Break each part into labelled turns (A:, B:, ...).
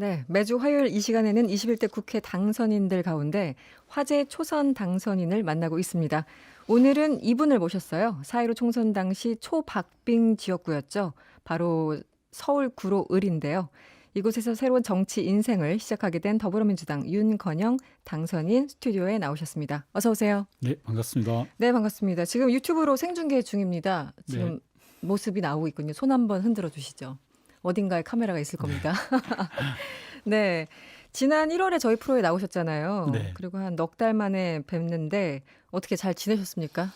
A: 네, 매주 화요일 이 시간에는 21대 국회 당선인들 가운데 화제 초선 당선인을 만나고 있습니다. 오늘은 이분을 모셨어요. 4.15 총선 당시 초박빙 지역구였죠. 바로 서울 구로 을인데요. 이곳에서 새로운 정치 인생을 시작하게 된 더불어민주당 윤건영 당선인 스튜디오에 나오셨습니다. 어서 오세요.
B: 네, 반갑습니다.
A: 네, 반갑습니다. 지금 유튜브로 생중계 중입니다. 지금 모습이 나오고 있군요. 손 한번 흔들어 주시죠. 어딘가에 카메라가 있을 겁니다. 네. 지난 1월에 저희 프로에 나오셨잖아요.
B: 네.
A: 그리고 한 넉 달 만에 뵙는데 어떻게 잘 지내셨습니까?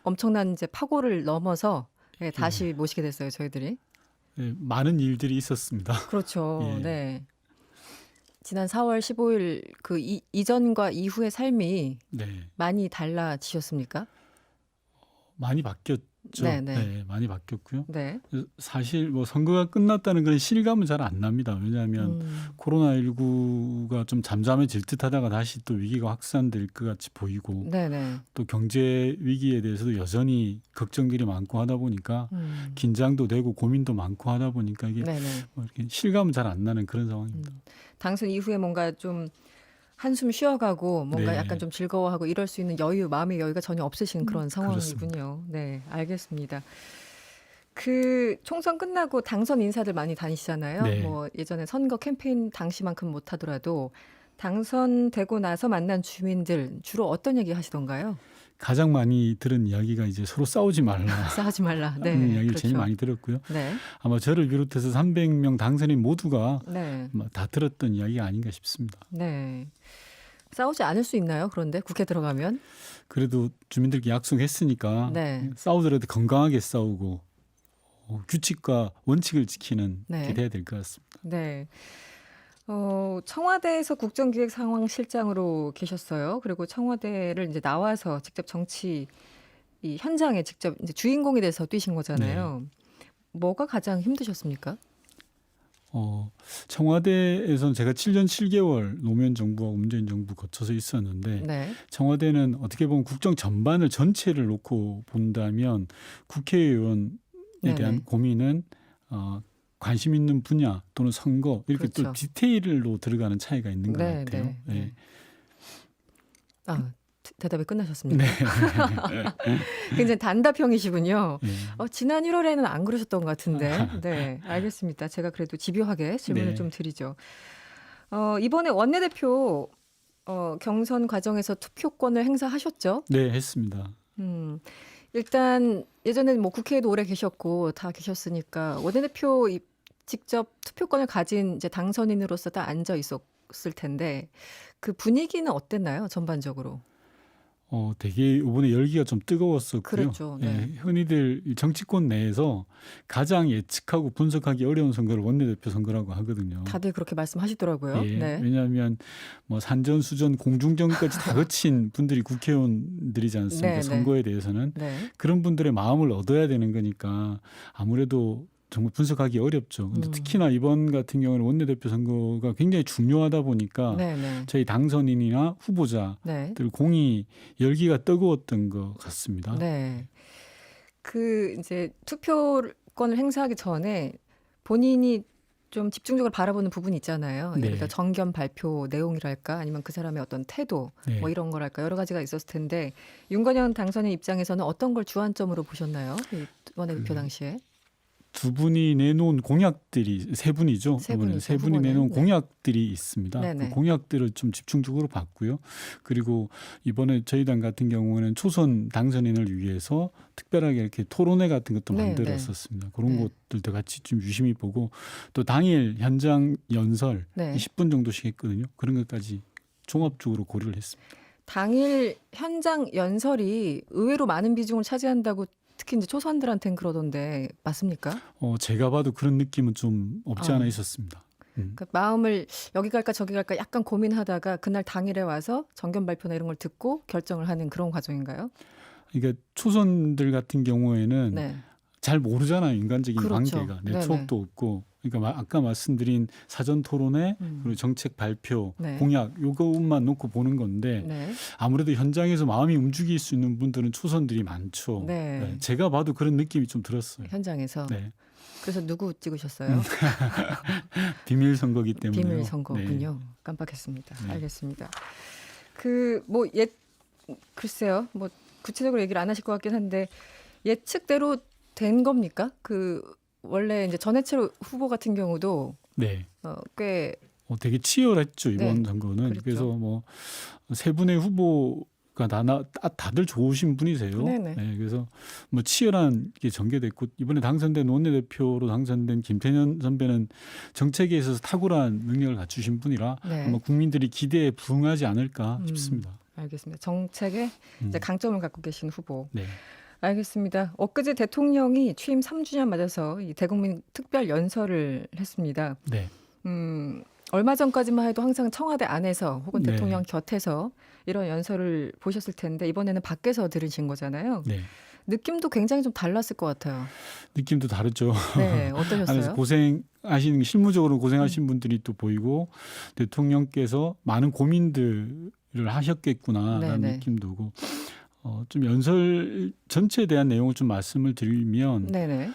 A: 엄청난 이제 파고를 넘어서 다시 모시게 됐어요, 저희들이.
B: 네, 많은 일들이 있었습니다.
A: 그렇죠.
B: 예.
A: 네. 지난 4월 15일 그 이전과 이후의 삶이
B: 네,
A: 많이 달라지셨습니까?
B: 많이 바뀌었죠.
A: 네, 네.
B: 네, 많이 바뀌었고요.
A: 네.
B: 사실 뭐 선거가 끝났다는 그런 실감은 잘 안 납니다. 왜냐하면 코로나19가 좀 잠잠해질 듯하다가 다시 또 위기가 확산될 것 같이 보이고
A: 네, 네.
B: 또 경제 위기에 대해서도 여전히 걱정들이 많고 하다 보니까 긴장도 되고 고민도 많고 하다 보니까 이게
A: 네, 네.
B: 뭐 이렇게 실감은 잘 안 나는 그런 상황입니다.
A: 당선 이후에 뭔가 좀 한숨 쉬어가고 뭔가
B: 네.
A: 약간 좀 즐거워하고 이럴 수 있는 여유, 마음의 여유가 전혀 없으신 그런 상황이군요.
B: 그렇습니다.
A: 네, 알겠습니다. 그 총선 끝나고 당선 인사들 많이 다니시잖아요.
B: 네.
A: 뭐 예전에 선거 캠페인 당시만큼 못하더라도 당선되고 나서 만난 주민들 주로 어떤 얘기 하시던가요?
B: 가장 많이 들은 이야기가 이제 서로 싸우지 말라.
A: 싸우지 말라. 네,
B: 하는 이야기를
A: 그렇죠.
B: 제일 많이 들었고요.
A: 네,
B: 아마 저를 비롯해서 300명 당선인 모두가
A: 네,
B: 아마 다 들었던 이야기가 아닌가 싶습니다.
A: 네. 싸우지 않을 수 있나요? 그런데 국회 들어가면?
B: 그래도 주민들께 약속했으니까
A: 네.
B: 싸우더라도 건강하게 싸우고 규칙과 원칙을 지키는
A: 네.
B: 게 돼야 될 것 같습니다.
A: 네. 청와대에서 국정기획상황실장으로 계셨어요. 그리고 청와대를 이제 나와서 직접 정치 이 현장에 직접 이제 주인공이 돼서 뛰신 거잖아요. 뭐가 가장 힘드셨습니까?
B: 청와대에서는 제가 7년 7개월 노무현 정부와 문재인 정부 거쳐서 있었는데
A: 네.
B: 청와대는 어떻게 보면 국정 전반을 전체를 놓고 본다면 국회의원에
A: 네네.
B: 대한 고민은 관심 있는 분야 또는 선거 이렇게
A: 그렇죠.
B: 또 디테일로 들어가는 차이가 있는 것
A: 네,
B: 같아요.
A: 네, 네.
B: 네.
A: 대답이 끝나셨습니까?
B: 네.
A: 굉장히 단답형이시군요.
B: 네.
A: 지난 1월에는 안 그러셨던 것 같은데. 네, 알겠습니다. 제가 그래도 집요하게 질문을
B: 네.
A: 좀 드리죠. 이번에 원내대표 경선 과정에서 투표권을 행사하셨죠?
B: 네, 했습니다.
A: 일단 예전에는 뭐 국회에도 오래 계셨고 다 계셨으니까 원내대표 직접 투표권을 가진 이제 당선인으로서 다 앉아 있었을 텐데 그 분위기는 어땠나요? 전반적으로.
B: 되게 이번에 열기가 좀 뜨거웠었고요.
A: 그렇죠. 네.
B: 흔히들 정치권 내에서 가장 예측하고 분석하기 어려운 선거를 원내대표 선거라고 하거든요.
A: 다들 그렇게 말씀하시더라고요.
B: 예,
A: 네.
B: 왜냐하면 뭐 산전수전 공중전까지 다 거친 분들이 국회의원들이지 않습니까?
A: 네, 네.
B: 선거에 대해서는
A: 네.
B: 그런 분들의 마음을 얻어야 되는 거니까 아무래도 정말 분석하기 어렵죠. 근데 특히나 이번 같은 경우는 원내대표 선거가 굉장히 중요하다 보니까
A: 네, 네.
B: 저희 당선인이나 후보자들
A: 네.
B: 공이 열기가 뜨거웠던 것 같습니다.
A: 네. 그 이제 투표권을 행사하기 전에 본인이 좀 집중적으로 바라보는 부분이 있잖아요. 예를
B: 네.
A: 들어 정견 발표 내용이랄까 아니면 그 사람의 어떤 태도
B: 네.
A: 뭐 이런 거랄까 여러 가지가 있었을 텐데 윤건영 당선인 입장에서는 어떤 걸 주안점으로 보셨나요? 이 원내대표 당시에.
B: 두 분이 내놓은 공약들이 세 분이죠.
A: 세
B: 이번에는
A: 분이죠,
B: 세 분이
A: 후보는.
B: 내놓은
A: 네.
B: 공약들이 있습니다.
A: 네네.
B: 그 공약들을 좀 집중적으로 봤고요. 그리고 이번에 저희 당 같은 경우에는 초선 당선인을 위해서 특별하게 이렇게 토론회 같은 것도
A: 네,
B: 만들었었습니다. 그런
A: 네.
B: 것들도 같이 좀 유심히 보고 또 당일 현장 연설
A: 네.
B: 10분 정도씩 했거든요. 그런 것까지 종합적으로 고려를 했습니다.
A: 당일 현장 연설이 의외로 많은 비중을 차지한다고 특히 이제 초선들한테는 그러던데 맞습니까?
B: 제가 봐도 그런 느낌은 좀 없지 않아 있었습니다.
A: 그러니까 마음을 여기 갈까 저기 갈까 약간 고민하다가 그날 당일에 와서 정견 발표나 이런 걸 듣고 결정을 하는 그런 과정인가요?
B: 그러니까 초선들 같은 경우에는
A: 네.
B: 잘 모르잖아요. 인간적인
A: 그렇죠.
B: 관계가.
A: 네네.
B: 추억도 없고. 그러니까 아까 말씀드린 사전 토론회 그리고 정책 발표,
A: 네.
B: 공약 요것만 놓고 보는 건데
A: 네.
B: 아무래도 현장에서 마음이 움직일 수 있는 분들은 초선들이 많죠.
A: 네.
B: 제가 봐도 그런 느낌이 좀 들었어요.
A: 현장에서.
B: 네.
A: 그래서 누구 찍으셨어요?
B: 비밀 선거기 때문에요.
A: 비밀 선거군요.
B: 네.
A: 깜빡했습니다.
B: 네.
A: 알겠습니다. 글쎄요. 뭐 구체적으로 얘기를 안 하실 것 같긴 한데 예측대로 된 겁니까? 원래 이제 전해철 후보 같은 경우도
B: 네.
A: 꽤
B: 되게 치열했죠, 이번
A: 네,
B: 선거는.
A: 그랬죠.
B: 그래서 뭐 세 분의 후보가 다들 좋으신 분이세요.
A: 네네.
B: 네, 그래서 뭐 치열한 게 전개됐고 이번에 당선된 원내대표로 당선된 김태년 선배는 정책에 있어서 탁월한 능력을 갖추신 분이라
A: 네.
B: 아마 국민들이 기대에 부응하지 않을까 싶습니다.
A: 알겠습니다. 정책에 이제 강점을 갖고 계신 후보.
B: 네.
A: 알겠습니다. 엊그제 대통령이 취임 3주년 맞아서 이 대국민 특별 연설을 했습니다.
B: 네.
A: 얼마 전까지만 해도 항상 청와대 안에서 혹은
B: 네.
A: 대통령 곁에서 이런 연설을 보셨을 텐데 이번에는 밖에서 들으신 거잖아요.
B: 네.
A: 느낌도 굉장히 좀 달랐을 것 같아요.
B: 느낌도 다르죠.
A: 네,
B: 안에서
A: 어떠셨어요?
B: 실무적으로 고생하신 분들이 또 보이고 대통령께서 많은 고민들을 하셨겠구나라는
A: 네네.
B: 느낌도 오고 좀 연설 전체에 대한 내용을 좀 말씀을 드리면
A: 네네.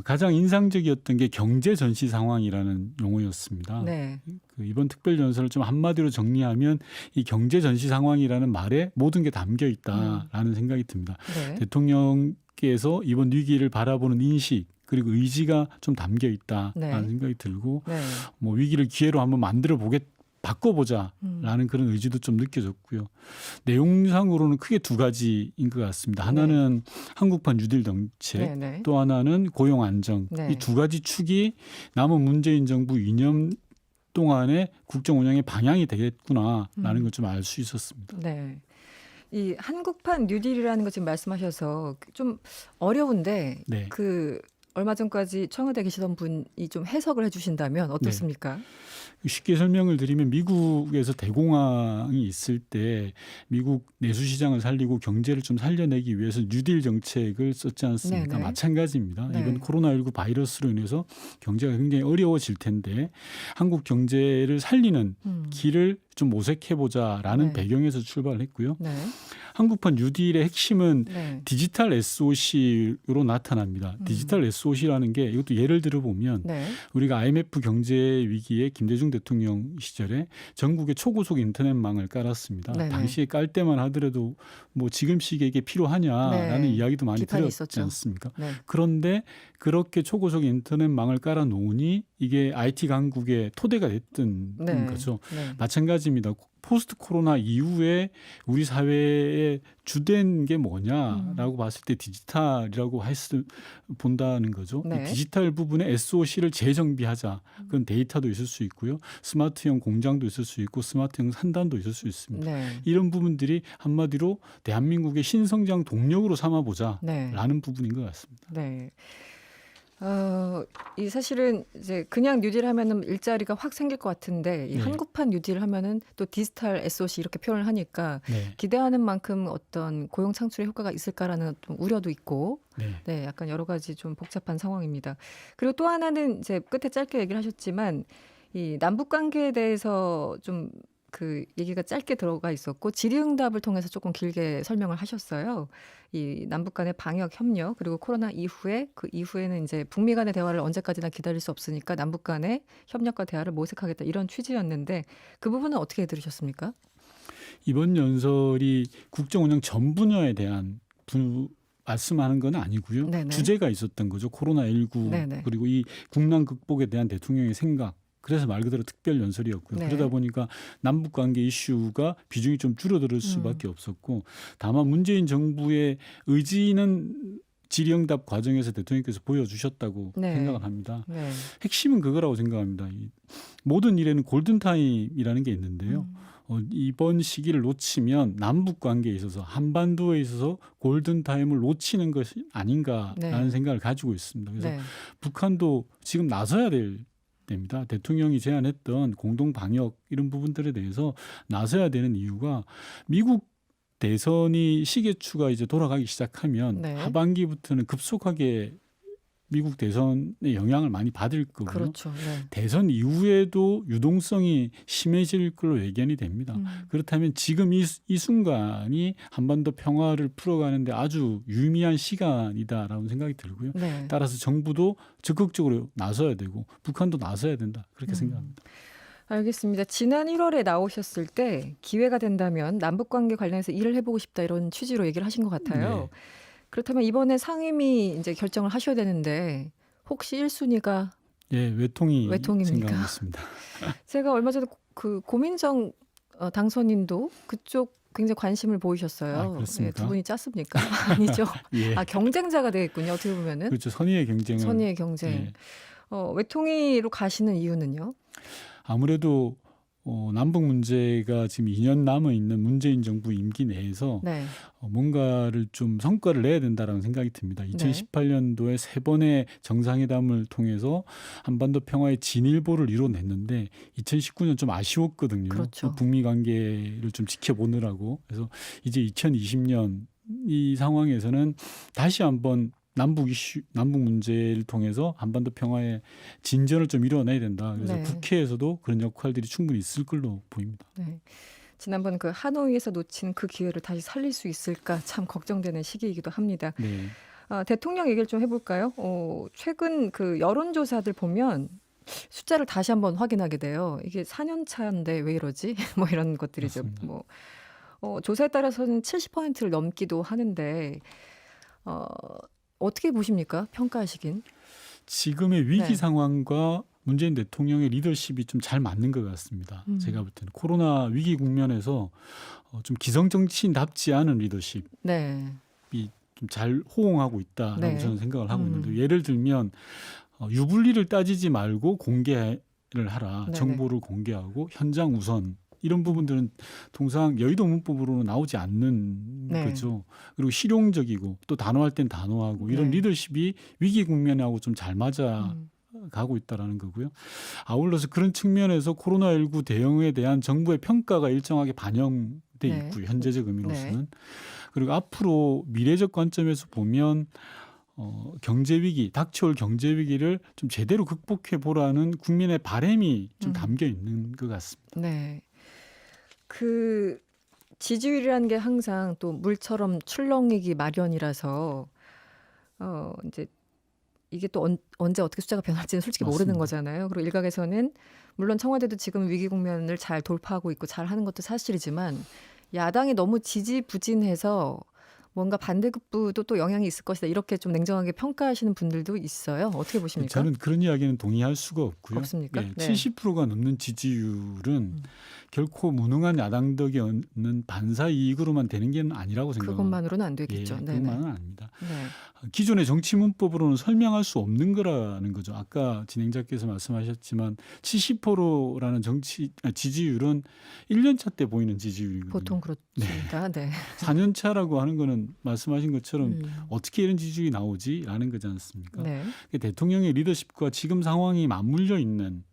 B: 가장 인상적이었던 게 경제 전시 상황이라는 용어였습니다.
A: 네.
B: 이번 특별 연설을 좀 한마디로 정리하면 이 경제 전시 상황이라는 말에 모든 게 담겨 있다라는 생각이 듭니다.
A: 네.
B: 대통령께서 이번 위기를 바라보는 인식 그리고 의지가 좀 담겨 있다라는
A: 네.
B: 생각이 들고
A: 네.
B: 뭐 위기를 기회로 한번 바꿔보자라는 그런 의지도 좀 느껴졌고요. 내용상으로는 크게 두 가지인 것 같습니다. 하나는 한국판 뉴딜 정책,
A: 네네.
B: 또 하나는 고용 안정.
A: 네.
B: 이 두 가지 축이 남은 문재인 정부 2년 동안의 국정 운영의 방향이 되겠구나라는 걸 좀 알 수 있었습니다.
A: 네. 이 한국판 뉴딜이라는 거 지금 말씀하셔서 좀 어려운데
B: 네.
A: 얼마 전까지 청와대 계시던 분이 좀 해석을 해주신다면 어떻습니까?
B: 쉽게 설명을 드리면 미국에서 대공황이 있을 때 미국 내수시장을 살리고 경제를 좀 살려내기 위해서 뉴딜 정책을 썼지 않습니까?
A: 네네.
B: 마찬가지입니다.
A: 네.
B: 이번 코로나19 바이러스로 인해서 경제가 굉장히 어려워질 텐데 한국 경제를 살리는 길을 좀 모색해보자라는
A: 네.
B: 배경에서 출발을 했고요.
A: 네.
B: 한국판 뉴딜의 핵심은
A: 네.
B: 디지털 SOC로 나타납니다. 디지털 SOC라는 게 이것도 예를 들어보면
A: 네.
B: 우리가 IMF 경제 위기에 김대중 대통령 시절에 전국에 초고속 인터넷망을 깔았습니다.
A: 네네.
B: 당시에 깔 때만 하더라도 뭐 지금 시기에 이게 필요하냐라는
A: 네.
B: 이야기도 많이
A: 비판이
B: 들었지
A: 있었죠.
B: 않습니까?
A: 네.
B: 그런데 그렇게 초고속 인터넷망을 깔아 놓으니 이게 IT 강국의 토대가 됐던
A: 네.
B: 거죠.
A: 네.
B: 마찬가지입니다. 포스트 코로나 이후에 우리 사회의 주된 게 뭐냐라고 봤을 때 디지털이라고 본다는 거죠.
A: 네.
B: 이 디지털 부분에 SOC를 재정비하자. 그건 데이터도 있을 수 있고요. 스마트형 공장도 있을 수 있고 스마트형 산단도 있을 수 있습니다.
A: 네.
B: 이런 부분들이 한마디로 대한민국의 신성장 동력으로 삼아보자라는
A: 네.
B: 부분인 것 같습니다.
A: 네. 이 사실은 이제 그냥 뉴딜 하면은 일자리가 확 생길 것 같은데 이
B: 네.
A: 한국판 뉴딜 하면은 또 디지털 SOC 이렇게 표현을 하니까
B: 네.
A: 기대하는 만큼 어떤 고용 창출의 효과가 있을까라는 좀 우려도 있고
B: 네.
A: 네, 약간 여러 가지 좀 복잡한 상황입니다. 그리고 또 하나는 이제 끝에 짧게 얘기를 하셨지만 이 남북 관계에 대해서 좀 얘기가 짧게 들어가 있었고 질의응답을 통해서 조금 길게 설명을 하셨어요. 이 남북 간의 방역 협력 그리고 코로나 이후에 이후에는 이제 북미 간의 대화를 언제까지나 기다릴 수 없으니까 남북 간의 협력과 대화를 모색하겠다 이런 취지였는데 그 부분은 어떻게 들으셨습니까?
B: 이번 연설이 국정 운영 전 분야에 대한 말씀하는 건 아니고요.
A: 네네.
B: 주제가 있었던 거죠. 코로나19
A: 네네.
B: 그리고 이 국난 극복에 대한 대통령의 생각. 그래서 말 그대로 특별 연설이었고요.
A: 네.
B: 그러다 보니까 남북 관계 이슈가 비중이 좀 줄어들 수밖에 없었고 다만 문재인 정부의 의지는 질의응답 과정에서 대통령께서 보여주셨다고
A: 네.
B: 생각을 합니다.
A: 네.
B: 핵심은 그거라고 생각합니다. 모든 일에는 골든타임이라는 게 있는데요. 이번 시기를 놓치면 남북 관계에 있어서 한반도에 있어서 골든타임을 놓치는 것이 아닌가라는
A: 네.
B: 생각을 가지고 있습니다. 그래서
A: 네.
B: 북한도 지금 나서야 됩니다. 대통령이 제안했던 공동 방역 이런 부분들에 대해서 나서야 되는 이유가 미국 대선이 시계추가 이제 돌아가기 시작하면
A: 네.
B: 하반기부터는 급속하게 미국 대선의 영향을 많이 받을 거고요.
A: 그렇죠. 네.
B: 대선 이후에도 유동성이 심해질 걸로 예견이 됩니다. 그렇다면 지금 이 순간이 한반도 평화를 풀어가는데 아주 유의미한 시간이다라는 생각이 들고요.
A: 네.
B: 따라서 정부도 적극적으로 나서야 되고 북한도 나서야 된다. 그렇게 생각합니다.
A: 알겠습니다. 지난 1월에 나오셨을 때 기회가 된다면 남북관계 관련해서 일을 해보고 싶다 이런 취지로 얘기를 하신 것 같아요.
B: 네.
A: 그렇다면 이번에 상임위 이제 결정을 하셔야 되는데 혹시 1순위가
B: 예, 외통이
A: 외통입니까?
B: 생각하고 있습니다.
A: 제가 얼마 전에 그 고민정 당선인도 그쪽 굉장히 관심을 보이셨어요.
B: 아, 그렇습니까?
A: 두 분이 짰습니까? 아니죠.
B: 예.
A: 아, 경쟁자가 되겠군요. 어떻게 보면은
B: 그렇죠. 선의의 경쟁은
A: 선의의 경쟁.
B: 예.
A: 외통위로 가시는 이유는요?
B: 아무래도 남북 문제가 지금 2년 남아 있는 문재인 정부 임기 내에서
A: 네.
B: 뭔가를 좀 성과를 내야 된다라는 생각이 듭니다. 2018년도에 세 번의 정상회담을 통해서 한반도 평화의 진일보를 이뤄냈는데 2019년 좀 아쉬웠거든요.
A: 그렇죠.
B: 북미 관계를 좀 지켜보느라고. 그래서 이제 2020년 이 상황에서는 다시 한번 남북 문제를 통해서 한반도 평화의 진전을 좀 이뤄내야 된다. 그래서
A: 네.
B: 국회에서도 그런 역할들이 충분히 있을 걸로 보입니다.
A: 네. 지난번 그 하노이에서 놓친 그 기회를 다시 살릴 수 있을까 참 걱정되는 시기이기도 합니다.
B: 네.
A: 대통령 얘기를 좀 해볼까요? 최근 그 여론조사들 보면 숫자를 다시 한번 확인하게 돼요. 이게 4년 차인데 왜 이러지? 뭐 이런 것들이죠.
B: 맞습니다.
A: 조사에 따라서는 70%를 넘기도 하는데 어떻게 보십니까? 평가하시긴.
B: 지금의 위기
A: 네.
B: 상황과 문재인 대통령의 리더십이 좀 잘 맞는 것 같습니다. 제가 볼 때는 코로나 위기 국면에서 좀 기성 정치인답지 않은 리더십이
A: 네.
B: 좀 잘 호응하고 있다라고
A: 네.
B: 저는 생각을 하고 있는데 예를 들면 유불리를 따지지 말고 공개를 하라.
A: 네네.
B: 정보를 공개하고 현장 우선 이런 부분들은 통상 여의도 문법으로는 나오지 않는
A: 네.
B: 거죠. 그리고 실용적이고 또 단호할 땐 단호하고 이런
A: 네.
B: 리더십이 위기 국면하고 좀 잘 맞아 가고 있다라는 거고요. 아울러서 그런 측면에서 코로나19 대응에 대한 정부의 평가가 일정하게 반영돼
A: 네.
B: 있고요. 현재적 의미로서는. 그리고 앞으로 미래적 관점에서 보면 경제 위기, 닥쳐올 경제 위기를 좀 제대로 극복해 보라는 국민의 바람이 좀 담겨 있는 것 같습니다.
A: 네. 그 지지율이라는 게 항상 또 물처럼 출렁이기 마련이라서 이제 이게 또 언제 어떻게 숫자가 변할지는 솔직히 모르는
B: 맞습니다.
A: 거잖아요. 그리고 일각에서는 물론 청와대도 지금 위기 국면을 잘 돌파하고 있고 잘 하는 것도 사실이지만 야당이 너무 지지부진해서 뭔가 반대급부도 또 영향이 있을 것이다. 이렇게 좀 냉정하게 평가하시는 분들도 있어요. 어떻게 보십니까?
B: 저는 그런 이야기는 동의할 수가 없고요.
A: 없습니까?
B: 예,
A: 네.
B: 70%가 넘는 지지율은 결코 무능한 야당 덕이 얻는 반사 이익으로만 되는 게 아니라고 생각합니다.
A: 그것만으로는 안
B: 예,
A: 되겠죠.
B: 그것만은 아닙니다.
A: 네.
B: 기존의 정치 문법으로는 설명할 수 없는 거라는 거죠. 아까 진행자께서 말씀하셨지만 70%라는 지지율은 1년 차 때 보이는 지지율이거든요.
A: 보통 그렇습니다. 네.
B: 4년 차라고 하는 거는 말씀하신 것처럼 어떻게 이런 지지율이 나오지라는 거지 않습니까?
A: 네.
B: 대통령의 리더십과 지금 상황이 맞물려 있는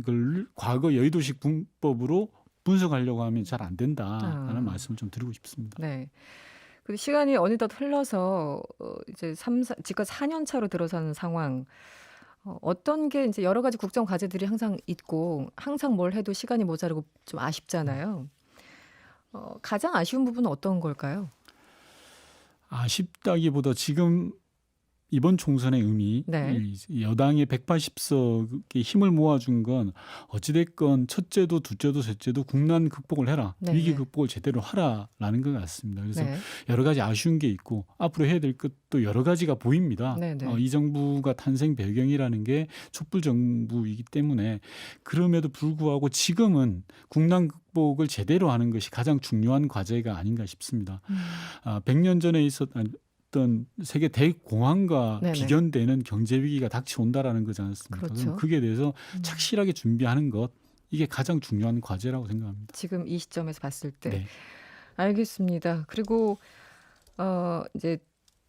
B: 걸 과거 여의도식 분법으로 분석하려고 하면 잘 안 된다라는 말씀을 좀 드리고 싶습니다.
A: 네. 그리고 시간이 어느덧 흘러서 이제 지금 4년 차로 들어서는 상황. 어떤 게 이제 여러 가지 국정 과제들이 항상 있고 항상 뭘 해도 시간이 모자르고 좀 아쉽잖아요. 가장 아쉬운 부분은 어떤 걸까요?
B: 아쉽다기보다 지금 이번 총선의 의미,
A: 네.
B: 여당의 180석의 힘을 모아준 건 어찌됐건 첫째도 둘째도 셋째도 국난 극복을 해라.
A: 네.
B: 위기 극복을 제대로 하라라는 것 같습니다. 그래서
A: 네.
B: 여러 가지 아쉬운 게 있고 앞으로 해야 될 것도 여러 가지가 보입니다.
A: 네, 네.
B: 이 정부가 탄생 배경이라는 게 촛불 정부이기 때문에 그럼에도 불구하고 지금은 국난 극복을 제대로 하는 것이 가장 중요한 과제가 아닌가 싶습니다. 100년 전에 있었던 세계 대공황과
A: 네네.
B: 비견되는 경제 위기가 닥쳐온다라는 거지 않습니까?
A: 그렇죠.
B: 그럼 그게 대해서 착실하게 준비하는 것 이게 가장 중요한 과제라고 생각합니다.
A: 지금 이 시점에서 봤을 때.
B: 네.
A: 알겠습니다. 그리고 이제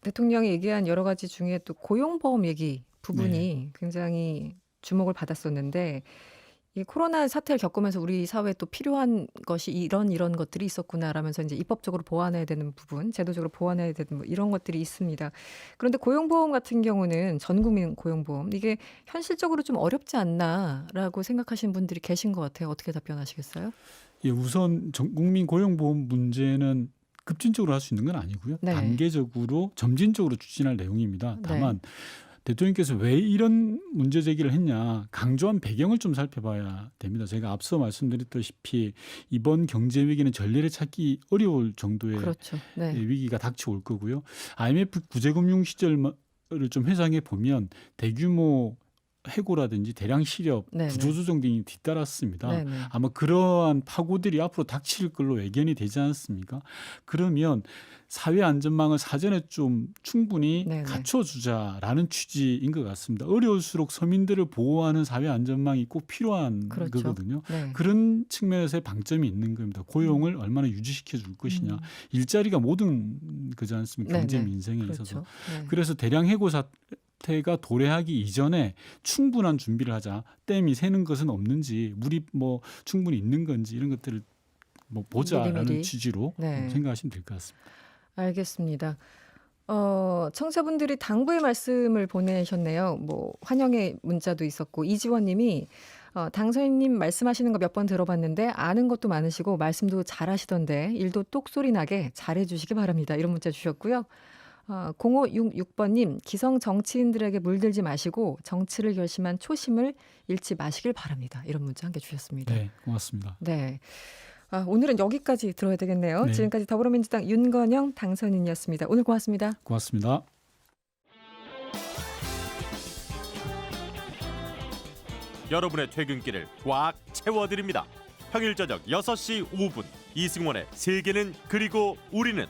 A: 대통령이 얘기한 여러 가지 중에 또 고용보험 얘기 부분이 굉장히 주목을 받았었는데 이 코로나 사태를 겪으면서 우리 사회에 또 필요한 것이 이런 것들이 있었구나라면서 이제 입법적으로 보완해야 되는 부분, 제도적으로 보완해야 되는 뭐 이런 것들이 있습니다. 그런데 고용보험 같은 경우는 전국민 고용보험 이게 현실적으로 좀 어렵지 않나라고 생각하시는 분들이 계신 것 같아요. 어떻게 답변하시겠어요?
B: 예, 우선 전국민 고용보험 문제는 급진적으로 할 수 있는 건 아니고요.
A: 네.
B: 단계적으로 점진적으로 추진할 내용입니다.
A: 네.
B: 다만 대통령께서 왜 이런 문제 제기를 했냐 강조한 배경을 좀 살펴봐야 됩니다. 제가 앞서 말씀드렸다시피 이번 경제 위기는 전례를 찾기 어려울 정도의
A: 그렇죠. 네.
B: 위기가 닥쳐올 거고요. IMF 구제금융 시절을 좀 회상해 보면 대규모 해고라든지 대량 실업,
A: 네네.
B: 구조조정 등이 뒤따랐습니다.
A: 네네.
B: 아마 그러한 파고들이 앞으로 닥칠 걸로 예견이 되지 않습니까? 그러면 사회 안전망을 사전에 좀 충분히
A: 네네.
B: 갖춰주자라는 취지인 것 같습니다. 어려울수록 서민들을 보호하는 사회 안전망이 꼭 필요한
A: 그렇죠.
B: 거거든요.
A: 네.
B: 그런 측면에서의 방점이 있는 겁니다. 고용을 얼마나 유지시켜 줄 것이냐. 일자리가 모든 거지 않습니까? 경제
A: 네네.
B: 민생에 있어서.
A: 그렇죠. 네.
B: 그래서 대량 해고 사태가 도래하기 이전에 충분한 준비를 하자. 댐이 새는 것은 없는지 물이 뭐 충분히 있는 건지 이런 것들을 뭐 보자라는
A: 미리미리.
B: 취지로
A: 네.
B: 생각하시면 될 것 같습니다.
A: 알겠습니다. 청취자분들이 당부의 말씀을 보내셨네요. 뭐 환영의 문자도 있었고 이지원님이 당선인님 말씀하시는 거 몇 번 들어봤는데 아는 것도 많으시고 말씀도 잘하시던데 일도 똑소리 나게 잘해주시기 바랍니다. 이런 문자 주셨고요. 0566번님 기성 정치인들에게 물들지 마시고 정치를 결심한 초심을 잃지 마시길 바랍니다. 이런 문자 한 개 주셨습니다.
B: 네, 고맙습니다.
A: 네. 오늘은 여기까지 들어야 되겠네요.
B: 네.
A: 지금까지 더불어민주당 윤건영 당선인이었습니다. 오늘 고맙습니다.
B: 고맙습니다.
C: 여러분의 퇴근길을 꽉 채워드립니다. 평일 저녁 6시 5분 이승원의 세계는 그리고 우리는